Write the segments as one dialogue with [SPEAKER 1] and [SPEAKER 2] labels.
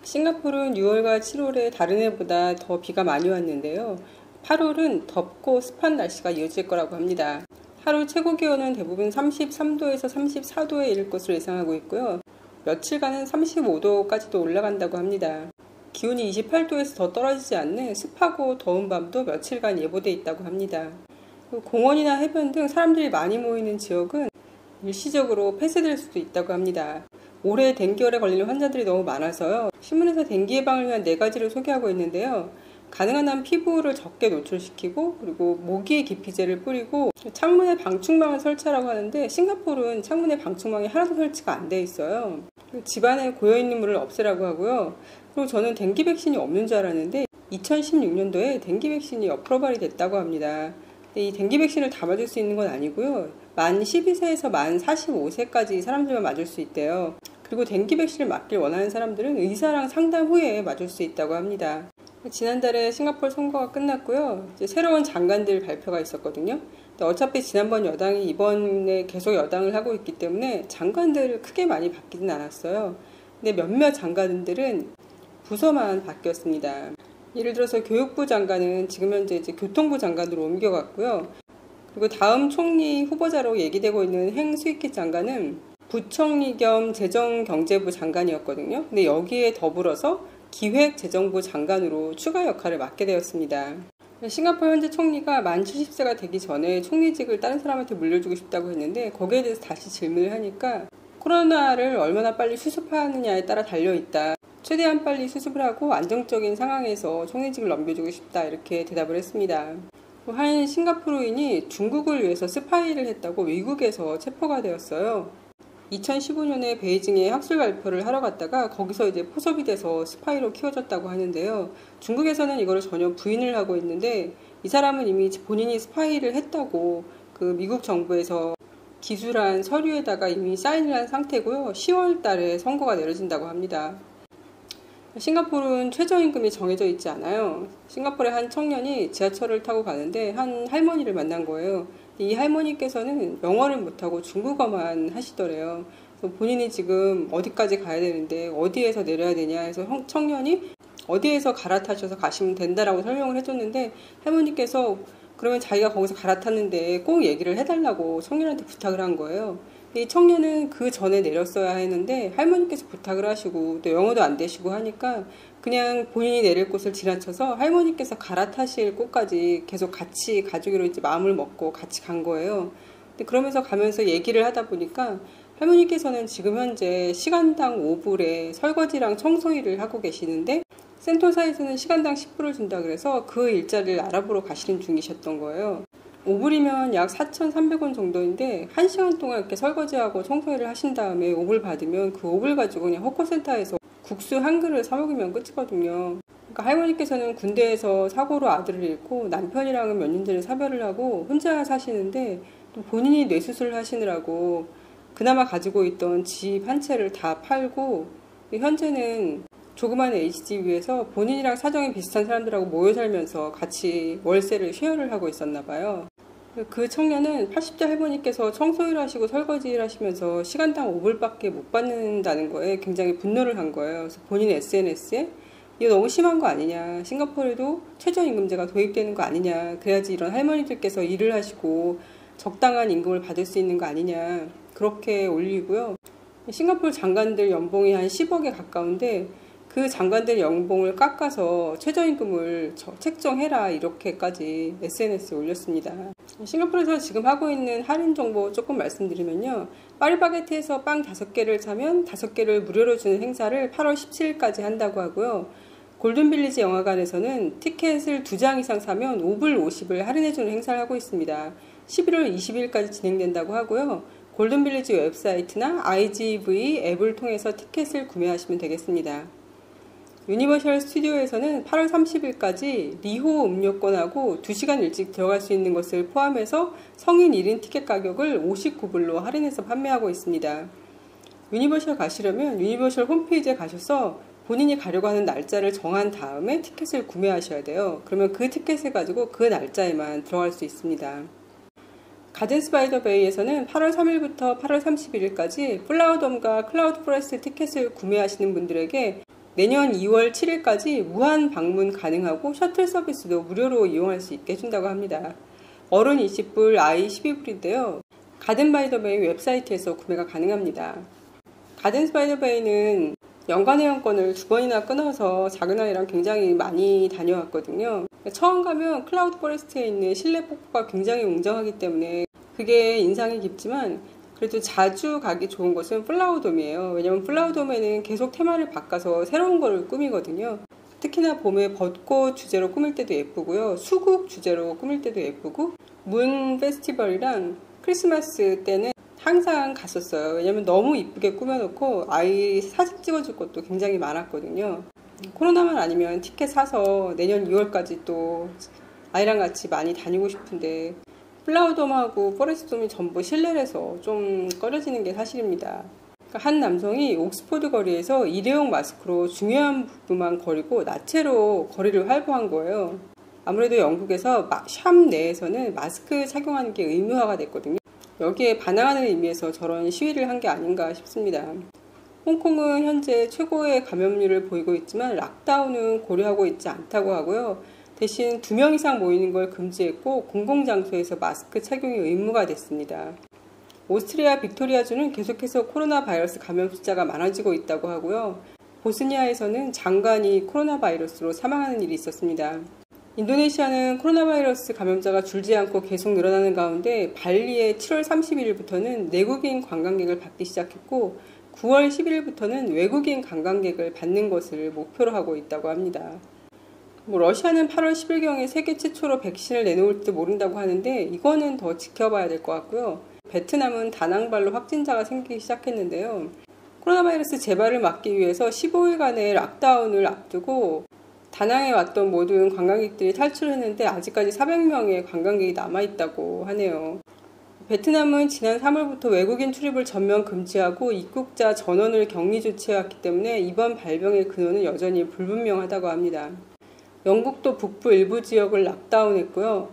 [SPEAKER 1] 싱가포르는 6월과 7월에 다른 해보다 더 비가 많이 왔는데요. 8월은 덥고 습한 날씨가 이어질 거라고 합니다. 하루 최고 기온은 대부분 33도에서 34도에 이를 것으로 예상하고 있고요. 며칠간은 35도까지도 올라간다고 합니다. 기온이 28도에서 더 떨어지지 않는 습하고 더운 밤도 며칠간 예보돼 있다고 합니다. 공원이나 해변 등 사람들이 많이 모이는 지역은 일시적으로 폐쇄될 수도 있다고 합니다. 올해 댕기열에 걸리는 환자들이 너무 많아서요. 신문에서 댕기 예방을 위한 4가지를 소개하고 있는데요. 가능한 한 피부를 적게 노출시키고, 그리고 모기의 기피제를 뿌리고, 창문에 방충망을 설치하라고 하는데 싱가포르는 창문에 방충망이 하나도 설치가 안 돼 있어요. 집안에 고여있는 물을 없애라고 하고요. 그리고 저는 댕기 백신이 없는 줄 알았는데 2016년도에 댕기 백신이 어프로벌이 됐다고 합니다. 이 댕기 백신을 다 맞을 수 있는 건 아니고요. 만 12세에서 만 45세까지 사람들만 맞을 수 있대요. 그리고 댕기 백신을 맞길 원하는 사람들은 의사랑 상담 후에 맞을 수 있다고 합니다. 지난달에 싱가포르 선거가 끝났고요. 이제 새로운 장관들 발표가 있었거든요. 근데 어차피 지난번 여당이 이번에 계속 여당을 하고 있기 때문에 장관들을 크게 많이 바뀌진 않았어요. 근데 몇몇 장관들은 부서만 바뀌었습니다. 예를 들어서 교육부 장관은 지금 현재 이제 교통부 장관으로 옮겨갔고요. 그리고 다음 총리 후보자로 얘기되고 있는 행 스위킷 장관은 부총리 겸 재정경제부 장관이었거든요. 근데 여기에 더불어서 기획재정부 장관으로 추가 역할을 맡게 되었습니다. 싱가포르 현재 총리가 만 70세가 되기 전에 총리직을 다른 사람한테 물려주고 싶다고 했는데 거기에 대해서 다시 질문을 하니까 코로나를 얼마나 빨리 수습하느냐에 따라 달려있다. 최대한 빨리 수습을 하고 안정적인 상황에서 총리직을 넘겨주고 싶다 이렇게 대답을 했습니다. 한 싱가포르인이 중국을 위해서 스파이를 했다고 미국에서 체포가 되었어요. 2015년에 베이징에 학술 발표를 하러 갔다가 거기서 이제 포섭이 돼서 스파이로 키워졌다고 하는데요. 중국에서는 이거를 전혀 부인을 하고 있는데 이 사람은 이미 본인이 스파이를 했다고 그 미국 정부에서 기술한 서류에다가 이미 사인을 한 상태고요. 10월 달에 선고가 내려진다고 합니다. 싱가포르는 최저임금이 정해져 있지 않아요. 싱가포르의 한 청년이 지하철을 타고 가는데 한 할머니를 만난 거예요. 이 할머니께서는 영어를 못하고 중국어만 하시더래요. 그래서 본인이 지금 어디까지 가야 되는데 어디에서 내려야 되냐 해서 청년이 어디에서 갈아타셔서 가시면 된다라고 설명을 해줬는데 할머니께서 그러면 자기가 거기서 갈아탔는데 꼭 얘기를 해달라고 청년한테 부탁을 한 거예요. 이 청년은 그 전에 내렸어야 했는데 할머니께서 부탁을 하시고 또 영어도 안 되시고 하니까 그냥 본인이 내릴 곳을 지나쳐서 할머니께서 갈아타실 곳까지 계속 같이 가주기로 이제 마음을 먹고 같이 간 거예요. 근데 그러면서 가면서 얘기를 하다 보니까 할머니께서는 지금 현재 시간당 5불에 설거지랑 청소일을 하고 계시는데 센토사에서는 시간당 10불을 준다 그래서 그 일자리를 알아보러 가시는 중이셨던 거예요. 5불이면 약 4,300원 정도인데 1시간 동안 이렇게 설거지하고 청소일을 하신 다음에 5불 받으면 그 5불 가지고 그냥 호커센터에서 국수 한 그릇 사 먹으면 끝이거든요. 그러니까 할머니께서는 군대에서 사고로 아들을 잃고 남편이랑은 몇 년 전에 사별을 하고 혼자 사시는데 또 본인이 뇌수술을 하시느라고 그나마 가지고 있던 집 한 채를 다 팔고 현재는 조그만 HDB에서 본인이랑 사정이 비슷한 사람들하고 모여 살면서 같이 월세를 쉐어를 하고 있었나 봐요. 그 청년은 80대 할머니께서 청소일 하시고 설거지를 하시면서 시간당 5불밖에 못 받는다는 거에 굉장히 분노를 한 거예요. 그래서 본인 SNS에 이거 너무 심한 거 아니냐, 싱가포르에도 최저임금제가 도입되는 거 아니냐, 그래야지 이런 할머니들께서 일을 하시고 적당한 임금을 받을 수 있는 거 아니냐 그렇게 올리고요. 싱가포르 장관들 연봉이 한 10억에 가까운데 그 장관들 연봉을 깎아서 최저임금을 책정해라 이렇게까지 SNS에 올렸습니다. 싱가포르에서 지금 하고 있는 할인 정보 조금 말씀드리면요. 파리바게트에서 빵 5개를 사면 5개를 무료로 주는 행사를 8월 17일까지 한다고 하고요. 골든빌리지 영화관에서는 티켓을 2장 이상 사면 5불 50을 할인해주는 행사를 하고 있습니다. 11월 20일까지 진행된다고 하고요. 골든빌리지 웹사이트나 IGV 앱을 통해서 티켓을 구매하시면 되겠습니다. 유니버셜 스튜디오에서는 8월 30일까지 리호 음료권하고 2시간 일찍 들어갈 수 있는 것을 포함해서 성인 1인 티켓 가격을 59불로 할인해서 판매하고 있습니다. 유니버셜 가시려면 유니버셜 홈페이지에 가셔서 본인이 가려고 하는 날짜를 정한 다음에 티켓을 구매하셔야 돼요. 그러면 그 티켓을 가지고 그 날짜에만 들어갈 수 있습니다. 가든스 바이 더 베이에서는 8월 3일부터 8월 31일까지 플라워돔과 클라우드 프레스 티켓을 구매하시는 분들에게 내년 2월 7일까지 무한 방문 가능하고 셔틀 서비스도 무료로 이용할 수 있게 해준다고 합니다. 어른 20불, 아이 12불인데요. 가든 바이 더 베이 웹사이트에서 구매가 가능합니다. 가든 바이 더 베이는 연간 회원권을 2번이나 끊어서 작은 아이랑 굉장히 많이 다녀왔거든요. 처음 가면 클라우드 포레스트에 있는 실내 폭포가 굉장히 웅장하기 때문에 그게 인상이 깊지만 그래도 자주 가기 좋은 곳은 플라워돔이에요. 왜냐면 플라워돔에는 계속 테마를 바꿔서 새로운 거를 꾸미거든요. 특히나 봄에 벚꽃 주제로 꾸밀 때도 예쁘고요. 수국 주제로 꾸밀 때도 예쁘고 문 페스티벌이랑 크리스마스 때는 항상 갔었어요. 왜냐면 너무 이쁘게 꾸며놓고 아이 사진 찍어줄 것도 굉장히 많았거든요. 코로나만 아니면 티켓 사서 내년 2월까지 또 아이랑 같이 많이 다니고 싶은데 플라워돔하고 포레스트돔이 전부 실내라서 좀 꺼려지는 게 사실입니다. 한 남성이 옥스포드 거리에서 일회용 마스크로 중요한 부분만 거리고 나체로 거리를 활보한 거예요. 아무래도 영국에서 샵 내에서는 마스크 착용하는 게 의무화가 됐거든요. 여기에 반항하는 의미에서 저런 시위를 한 게 아닌가 싶습니다. 홍콩은 현재 최고의 감염률을 보이고 있지만 락다운은 고려하고 있지 않다고 하고요. 대신 2명 이상 모이는 걸 금지했고 공공장소에서 마스크 착용이 의무가 됐습니다. 오스트리아 빅토리아주는 계속해서 코로나 바이러스 감염 숫자가 많아지고 있다고 하고요. 보스니아에서는 장관이 코로나 바이러스로 사망하는 일이 있었습니다. 인도네시아는 코로나 바이러스 감염자가 줄지 않고 계속 늘어나는 가운데 발리에 7월 31일부터는 내국인 관광객을 받기 시작했고 9월 11일부터는 외국인 관광객을 받는 것을 목표로 하고 있다고 합니다. 러시아는 8월 10일경에 세계 최초로 백신을 내놓을지도 모른다고 하는데 이거는 더 지켜봐야 될 것 같고요. 베트남은 다낭발로 확진자가 생기기 시작했는데요. 코로나 바이러스 재발을 막기 위해서 15일간의 락다운을 앞두고 다낭에 왔던 모든 관광객들이 탈출했는데 아직까지 400명의 관광객이 남아있다고 하네요. 베트남은 지난 3월부터 외국인 출입을 전면 금지하고 입국자 전원을 격리 조치해왔기 때문에 이번 발병의 근원은 여전히 불분명하다고 합니다. 영국도 북부 일부 지역을 락다운했고요.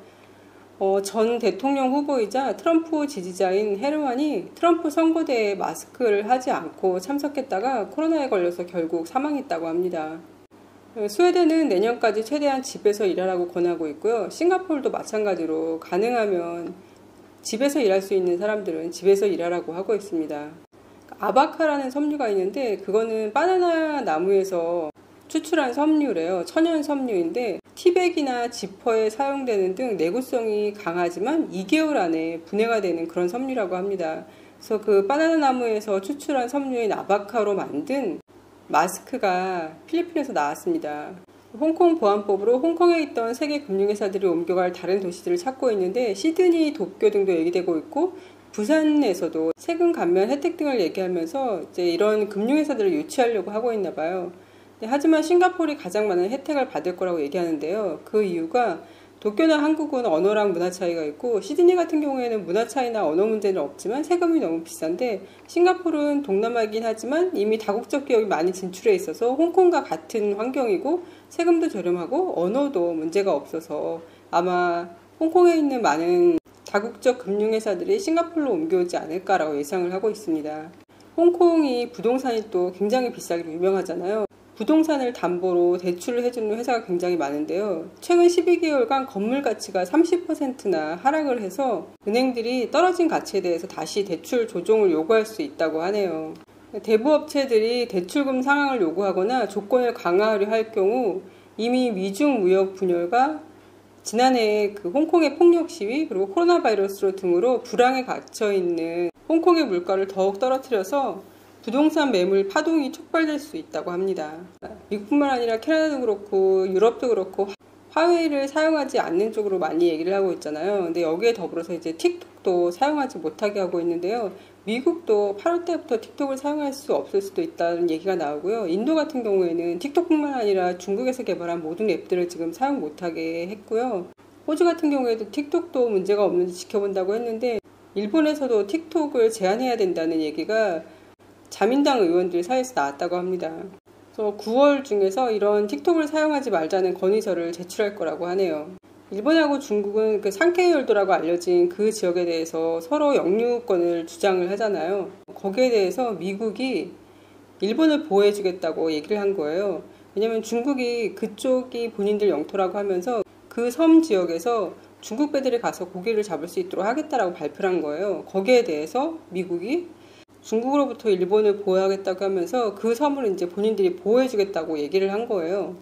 [SPEAKER 1] 전 대통령 후보이자 트럼프 지지자인 헤르만이 트럼프 선거대에 마스크를 하지 않고 참석했다가 코로나에 걸려서 결국 사망했다고 합니다. 스웨덴은 내년까지 최대한 집에서 일하라고 권하고 있고요. 싱가포르도 마찬가지로 가능하면 집에서 일할 수 있는 사람들은 집에서 일하라고 하고 있습니다. 아바카라는 섬유가 있는데 그거는 바나나 나무에서 추출한 섬유래요. 천연 섬유인데 티백이나 지퍼에 사용되는 등 내구성이 강하지만 2개월 안에 분해가 되는 그런 섬유라고 합니다. 그래서 그 바나나 나무에서 추출한 섬유인 아바카로 만든 마스크가 필리핀에서 나왔습니다. 홍콩 보안법으로 홍콩에 있던 세계 금융회사들이 옮겨갈 다른 도시들을 찾고 있는데 시드니, 도쿄 등도 얘기되고 있고 부산에서도 세금 감면 혜택 등을 얘기하면서 이제 이런 금융회사들을 유치하려고 하고 있나 봐요. 하지만 싱가포르이 가장 많은 혜택을 받을 거라고 얘기하는데요. 그 이유가 도쿄나 한국은 언어랑 문화 차이가 있고 시드니 같은 경우에는 문화 차이나 언어 문제는 없지만 세금이 너무 비싼데 싱가포르는 동남아이긴 하지만 이미 다국적 기업이 많이 진출해 있어서 홍콩과 같은 환경이고 세금도 저렴하고 언어도 문제가 없어서 아마 홍콩에 있는 많은 다국적 금융회사들이 싱가포르로 옮겨오지 않을까라고 예상을 하고 있습니다. 홍콩이 부동산이 또 굉장히 비싸기로 유명하잖아요. 부동산을 담보로 대출을 해주는 회사가 굉장히 많은데요. 최근 12개월간 건물 가치가 30%나 하락을 해서 은행들이 떨어진 가치에 대해서 다시 대출 조정을 요구할 수 있다고 하네요. 대부업체들이 대출금 상황을 요구하거나 조건을 강화하려 할 경우 이미 미중 무역 분열과 지난해 그 홍콩의 폭력 시위 그리고 코로나 바이러스 등으로 불황에 갇혀 있는 홍콩의 물가를 더욱 떨어뜨려서 부동산 매물 파동이 촉발될 수 있다고 합니다. 미국뿐만 아니라 캐나다도 그렇고 유럽도 그렇고 화웨이를 사용하지 않는 쪽으로 많이 얘기를 하고 있잖아요. 근데 여기에 더불어서 이제 틱톡도 사용하지 못하게 하고 있는데요. 미국도 8월 때부터 틱톡을 사용할 수 없을 수도 있다는 얘기가 나오고요. 인도 같은 경우에는 틱톡뿐만 아니라 중국에서 개발한 모든 앱들을 지금 사용 못하게 했고요. 호주 같은 경우에도 틱톡도 문제가 없는지 지켜본다고 했는데 일본에서도 틱톡을 제한해야 된다는 얘기가 자민당 의원들 사이에서 나왔다고 합니다. 그래서 9월 중에서 이런 틱톡을 사용하지 말자는 건의서를 제출할 거라고 하네요. 일본하고 중국은 그 산케이열도라고 알려진 그 지역에 대해서 서로 영유권을 주장을 하잖아요. 거기에 대해서 미국이 일본을 보호해주겠다고 얘기를 한 거예요. 왜냐면 중국이 그쪽이 본인들 영토라고 하면서 그 섬 지역에서 중국 배들이 가서 고기를 잡을 수 있도록 하겠다라고 발표를 한 거예요. 거기에 대해서 미국이 중국으로부터 일본을 보호하겠다고 하면서 그 섬을 이제 본인들이 보호해주겠다고 얘기를 한 거예요.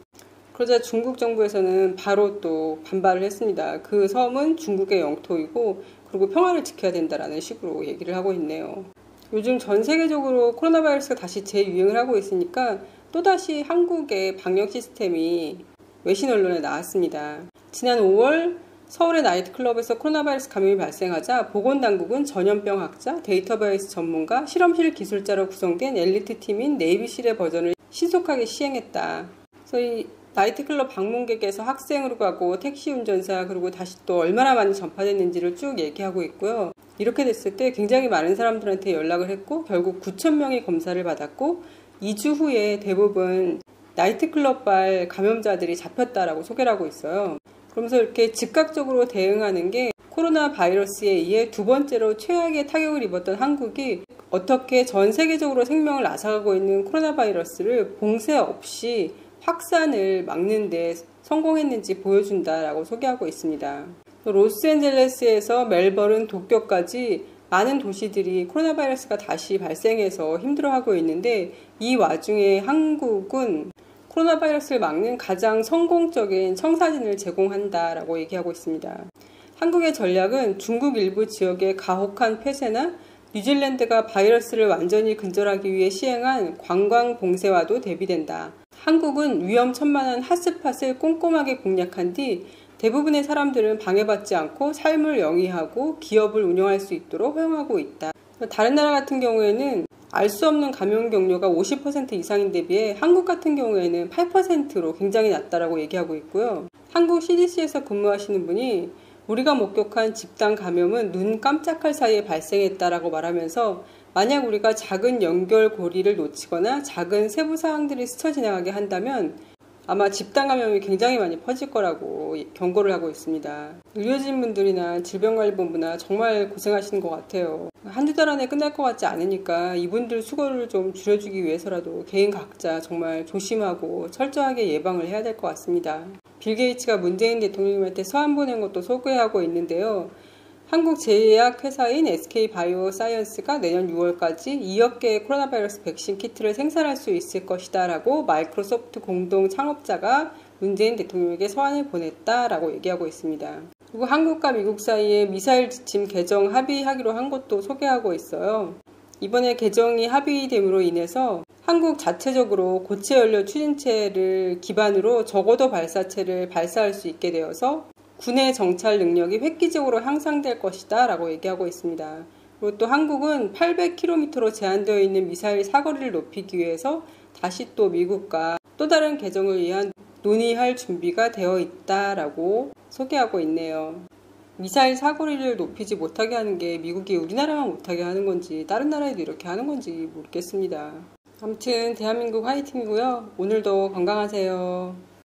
[SPEAKER 1] 그러자 중국 정부에서는 바로 또 반발을 했습니다. 그 섬은 중국의 영토이고 그리고 평화를 지켜야 된다라는 식으로 얘기를 하고 있네요. 요즘 전 세계적으로 코로나 바이러스가 다시 재유행을 하고 있으니까 또다시 한국의 방역 시스템이 외신 언론에 나왔습니다. 지난 5월 서울의 나이트클럽에서 코로나 바이러스 감염이 발생하자 보건당국은 전염병 학자, 데이터베이스 전문가, 실험실 기술자로 구성된 엘리트 팀인 네이비실의 버전을 신속하게 시행했다. 그래서 이 나이트클럽 방문객에서 학생으로 가고 택시 운전사 그리고 다시 또 얼마나 많이 전파됐는지를 쭉 얘기하고 있고요. 이렇게 됐을 때 굉장히 많은 사람들한테 연락을 했고 결국 9,000명이 검사를 받았고 2주 후에 대부분 나이트클럽발 감염자들이 잡혔다라고 소개를 하고 있어요. 그러면서 이렇게 즉각적으로 대응하는 게 코로나 바이러스에 의해 두 번째로 최악의 타격을 입었던 한국이 어떻게 전 세계적으로 생명을 앗아가고 있는 코로나 바이러스를 봉쇄 없이 확산을 막는 데 성공했는지 보여준다라고 소개하고 있습니다. 로스앤젤레스에서 멜버른, 도쿄까지 많은 도시들이 코로나 바이러스가 다시 발생해서 힘들어하고 있는데 이 와중에 한국은 코로나 바이러스를 막는 가장 성공적인 청사진을 제공한다라고 얘기하고 있습니다. 한국의 전략은 중국 일부 지역의 가혹한 폐쇄나 뉴질랜드가 바이러스를 완전히 근절하기 위해 시행한 관광 봉쇄와도 대비된다. 한국은 위험천만한 핫스팟을 꼼꼼하게 공략한 뒤 대부분의 사람들은 방해받지 않고 삶을 영위하고 기업을 운영할 수 있도록 허용하고 있다. 다른 나라 같은 경우에는 알 수 없는 감염 경로가 50% 이상인 데 비해 한국 같은 경우에는 8%로 굉장히 낮다라고 얘기하고 있고요. 한국 CDC에서 근무하시는 분이 우리가 목격한 집단 감염은 눈 깜짝할 사이에 발생했다라고 말하면서 만약 우리가 작은 연결고리를 놓치거나 작은 세부 사항들이 스쳐 지나가게 한다면 아마 집단 감염이 굉장히 많이 퍼질 거라고 경고를 하고 있습니다. 의료진분들이나 질병관리본부나 정말 고생하시는 것 같아요. 한두 달 안에 끝날 것 같지 않으니까 이분들 수고를 좀 줄여주기 위해서라도 개인 각자 정말 조심하고 철저하게 예방을 해야 될 것 같습니다. 빌 게이츠가 문재인 대통령님한테 서한 보낸 것도 소개하고 있는데요. 한국 제약 회사인 SK바이오사이언스가 내년 6월까지 2억 개의 코로나 바이러스 백신 키트를 생산할 수 있을 것이다 라고 마이크로소프트 공동 창업자가 문재인 대통령에게 서한을 보냈다라고 얘기하고 있습니다. 그리고 한국과 미국 사이에 미사일 지침 개정 합의하기로 한 것도 소개하고 있어요. 이번에 개정이 합의됨으로 인해서 한국 자체적으로 고체 연료 추진체를 기반으로 저고도 발사체를 발사할 수 있게 되어서 군의 정찰 능력이 획기적으로 향상될 것이다 라고 얘기하고 있습니다. 그리고 또 한국은 800km로 제한되어 있는 미사일 사거리를 높이기 위해서 다시 또 미국과 또 다른 개정을 위한 논의할 준비가 되어 있다라고 소개하고 있네요. 미사일 사거리를 높이지 못하게 하는 게 미국이 우리나라만 못하게 하는 건지 다른 나라에도 이렇게 하는 건지 모르겠습니다. 아무튼 대한민국 화이팅이고요. 오늘도 건강하세요.